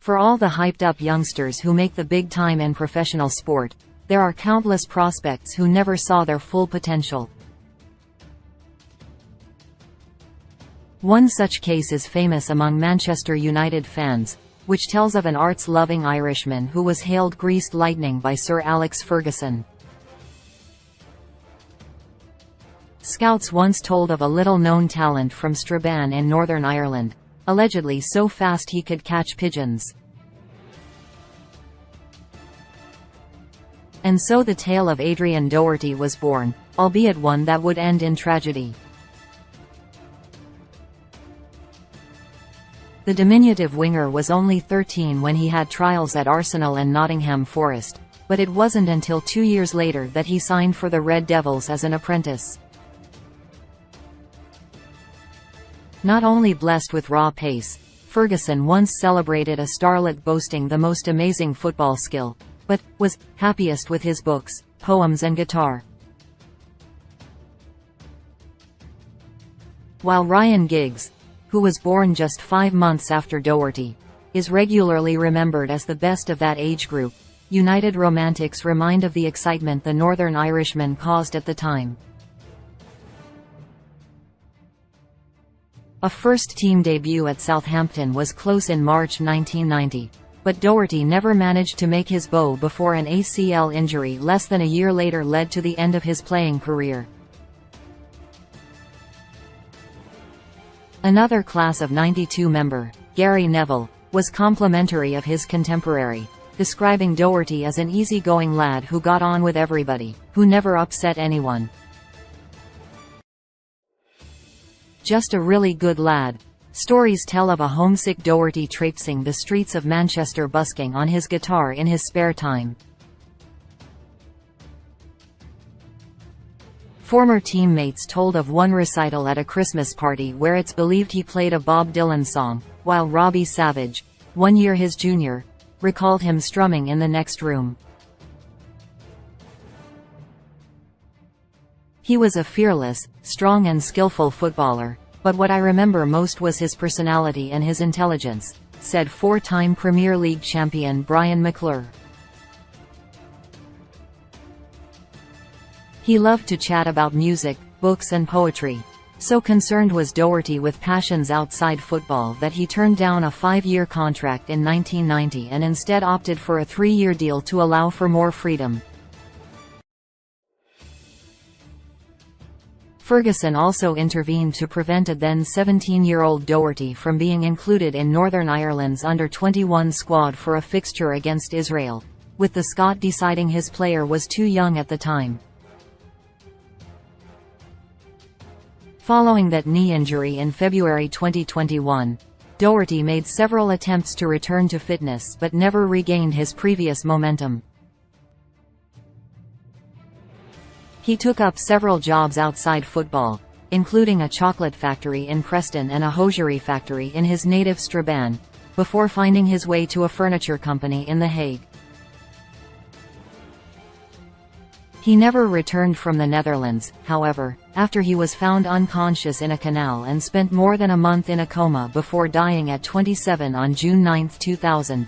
For all the hyped-up youngsters who make the big time in professional sport, there are countless prospects who never saw their full potential. One such case is famous among Manchester United fans, which tells of an arts-loving Irishman who was hailed greased lightning by Sir Alex Ferguson. Scouts once told of a little-known talent from Strabane in Northern Ireland, allegedly so fast he could catch pigeons. And so the tale of Adrian Doherty was born, albeit one that would end in tragedy. The diminutive winger was only 13 when he had trials at Arsenal and Nottingham Forest, but it wasn't until 2 years later that he signed for the Red Devils as an apprentice. Not only blessed with raw pace, Ferguson once celebrated a starlet boasting the most amazing football skill, but was happiest with his books, poems and guitar. While Ryan Giggs, who was born just 5 months after Doherty, is regularly remembered as the best of that age group, United romantics remind of the excitement the Northern Irishman caused at the time. A first-team debut at Southampton was close in March 1990, but Doherty never managed to make his bow before an ACL injury less than a year later led to the end of his playing career. Another class of '92 member, Gary Neville, was complimentary of his contemporary, describing Doherty as an easygoing lad who got on with everybody, who never upset anyone. Just a really good lad. Stories tell of a homesick Doherty traipsing the streets of Manchester busking on his guitar in his spare time. Former teammates told of one recital at a Christmas party where it's believed he played a Bob Dylan song, while Robbie Savage, 1 year his junior, recalled him strumming in the next room. He was a fearless, strong and skillful footballer, but what I remember most was his personality and his intelligence, said 4-time Premier League champion Brian McClure. He loved to chat about music, books and poetry. So concerned was Doherty with passions outside football that he turned down a 5-year contract in 1990 and instead opted for a 3-year deal to allow for more freedom. Ferguson also intervened to prevent a then 17-year-old Doherty from being included in Northern Ireland's under-21 squad for a fixture against Israel, with the Scot deciding his player was too young at the time. Following that knee injury in February 2021, Doherty made several attempts to return to fitness but never regained his previous momentum. He took up several jobs outside football, including a chocolate factory in Preston and a hosiery factory in his native Strabane, before finding his way to a furniture company in The Hague. He never returned from the Netherlands, however, after he was found unconscious in a canal and spent more than a month in a coma before dying at 27 on June 9, 2000.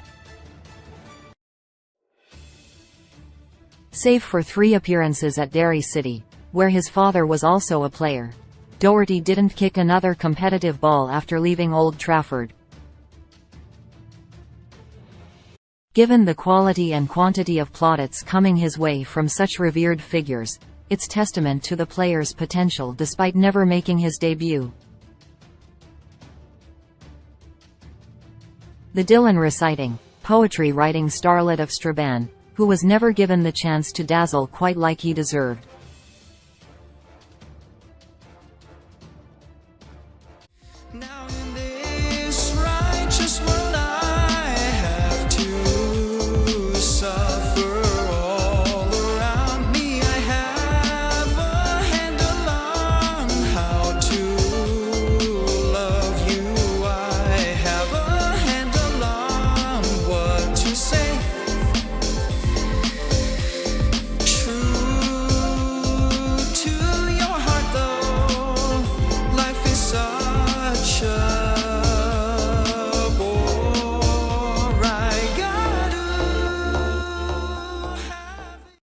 Save for 3 appearances at Derry City, where his father was also a player, Doherty didn't kick another competitive ball after leaving Old Trafford. Given the quality and quantity of plaudits coming his way from such revered figures, it's testament to the player's potential despite never making his debut. The Dylan reciting, poetry writing starlet of Strabane, who was never given the chance to dazzle quite like he deserved. Now